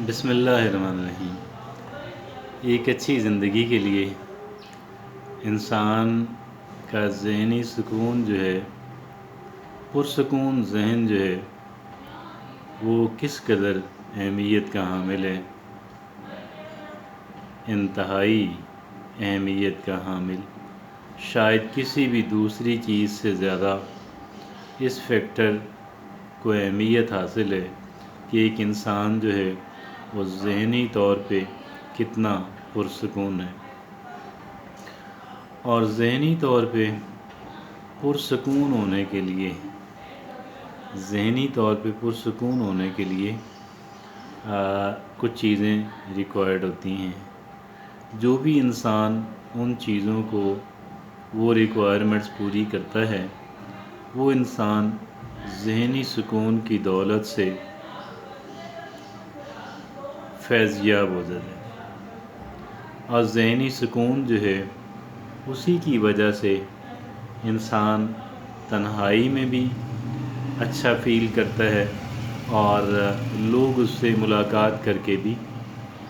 بسم اللہ الرحمن الرحیم۔ ایک اچھی زندگی کے لیے انسان کا ذہنی سکون جو ہے، پرسکون ذہن جو ہے، وہ کس قدر اہمیت کا حامل ہے، انتہائی اہمیت کا حامل، شاید کسی بھی دوسری چیز سے زیادہ اس فیکٹر کو اہمیت حاصل ہے کہ ایک انسان جو ہے وہ ذہنی طور پہ کتنا پرسکون ہے۔ اور ذہنی طور پہ پرسکون ہونے کے لیے، ذہنی طور پہ پرسکون ہونے کے لیے کچھ چیزیں ریکوائرڈ ہوتی ہیں۔ جو بھی انسان ان چیزوں کو، وہ ریکوائرمنٹس پوری کرتا ہے، وہ انسان ذہنی سکون کی دولت سے فیض یاب ہو جاتا ہے۔ اور ذہنی سکون جو ہے، اسی کی وجہ سے انسان تنہائی میں بھی اچھا فیل کرتا ہے اور لوگ اس سے ملاقات کر کے بھی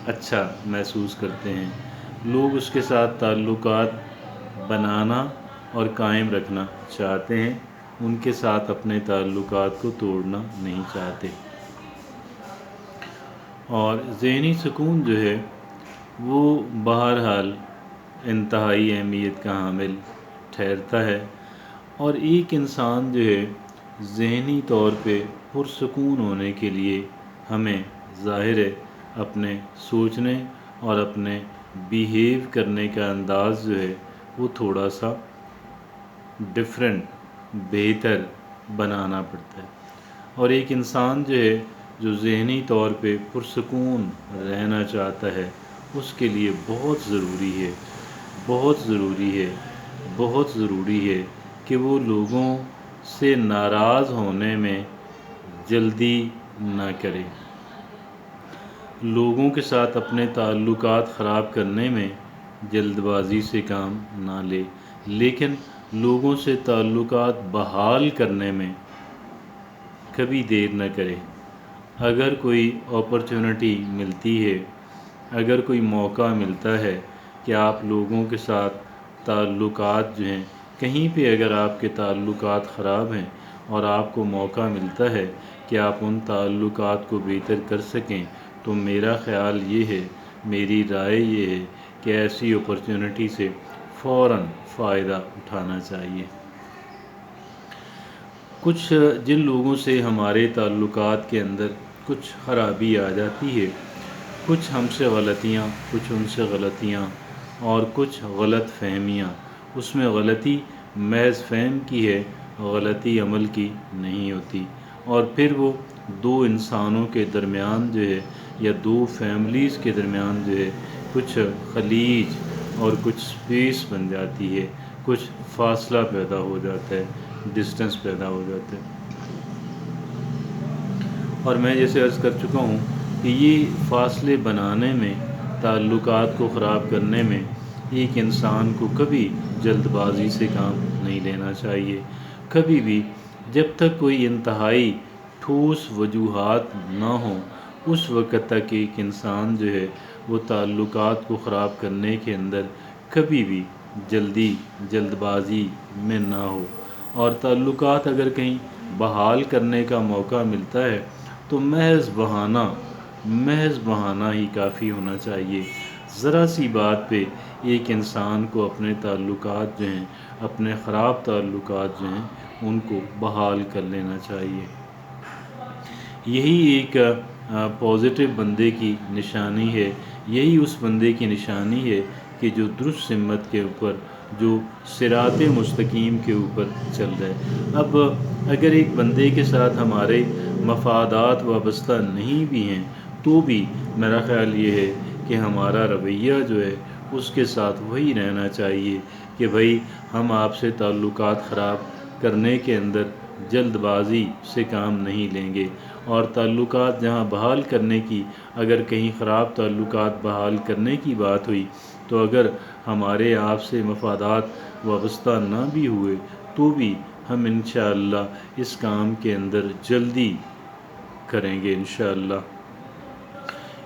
اچھا محسوس کرتے ہیں۔ لوگ اس کے ساتھ تعلقات بنانا اور قائم رکھنا چاہتے ہیں، ان کے ساتھ اپنے تعلقات کو توڑنا نہیں چاہتے۔ اور ذہنی سکون جو ہے وہ بہرحال انتہائی اہمیت کا حامل ٹھہرتا ہے۔ اور ایک انسان جو ہے ذہنی طور پہ پرسکون ہونے کے لیے ہمیں ظاہر ہے اپنے سوچنے اور اپنے بیہیو کرنے کا انداز جو ہے وہ تھوڑا سا ڈفرینٹ، بہتر بنانا پڑتا ہے۔ اور ایک انسان جو ہے جو ذہنی طور پہ پرسکون رہنا چاہتا ہے، اس کے لیے بہت ضروری ہے، بہت ضروری ہے، بہت ضروری ہے کہ وہ لوگوں سے ناراض ہونے میں جلدی نہ کرے، لوگوں کے ساتھ اپنے تعلقات خراب کرنے میں جلد بازی سے کام نہ لے، لیکن لوگوں سے تعلقات بحال کرنے میں کبھی دیر نہ کرے۔ اگر کوئی اپرچونٹی ملتی ہے، اگر کوئی موقع ملتا ہے کہ آپ لوگوں کے ساتھ تعلقات جو ہیں، کہیں پہ اگر آپ کے تعلقات خراب ہیں اور آپ کو موقع ملتا ہے کہ آپ ان تعلقات کو بہتر کر سکیں، تو میرا خیال یہ ہے، میری رائے یہ ہے کہ ایسی اپرچونٹی سے فوراً فائدہ اٹھانا چاہیے۔ کچھ جن لوگوں سے ہمارے تعلقات کے اندر کچھ خرابی آ جاتی ہے، کچھ ہم سے غلطیاں، کچھ ان سے غلطیاں اور کچھ غلط فہمیاں، اس میں غلطی محض فہم کی ہے، غلطی عمل کی نہیں ہوتی، اور پھر وہ دو انسانوں کے درمیان جو ہے یا دو فیملیز کے درمیان جو ہے کچھ خلیج اور کچھ سپیس بن جاتی ہے، کچھ فاصلہ پیدا ہو جاتا ہے، ڈسٹنس پیدا ہو جاتا ہے۔ اور میں جیسے عرض کر چکا ہوں کہ یہ فاصلے بنانے میں، تعلقات کو خراب کرنے میں ایک انسان کو کبھی جلد بازی سے کام نہیں لینا چاہیے، کبھی بھی، جب تک کوئی انتہائی ٹھوس وجوہات نہ ہوں، اس وقت تک ایک انسان جو ہے وہ تعلقات کو خراب کرنے کے اندر کبھی بھی جلد بازی میں نہ ہو۔ اور تعلقات اگر کہیں بحال کرنے کا موقع ملتا ہے تو محض بہانہ ہی کافی ہونا چاہیے۔ ذرا سی بات پہ ایک انسان کو اپنے تعلقات جو ہیں، اپنے خراب تعلقات جو ہیں، ان کو بحال کر لینا چاہیے۔ یہی ایک پازیٹیو بندے کی نشانی ہے، یہی اس بندے کی نشانی ہے کہ جو درست سمت کے اوپر، جو صراط مستقیم کے اوپر چل رہا ہے۔ اب اگر ایک بندے کے ساتھ ہمارے مفادات وابستہ نہیں بھی ہیں، تو بھی میرا خیال یہ ہے کہ ہمارا رویہ جو ہے اس کے ساتھ وہی رہنا چاہیے کہ بھائی ہم آپ سے تعلقات خراب کرنے کے اندر جلد بازی سے کام نہیں لیں گے، اور تعلقات جہاں بحال کرنے کی، اگر کہیں خراب تعلقات بحال کرنے کی بات ہوئی، تو اگر ہمارے آپ سے مفادات وابستہ نہ بھی ہوئے تو بھی ہم انشاءاللہ اس کام کے اندر جلدی کریں گے انشاءاللہ۔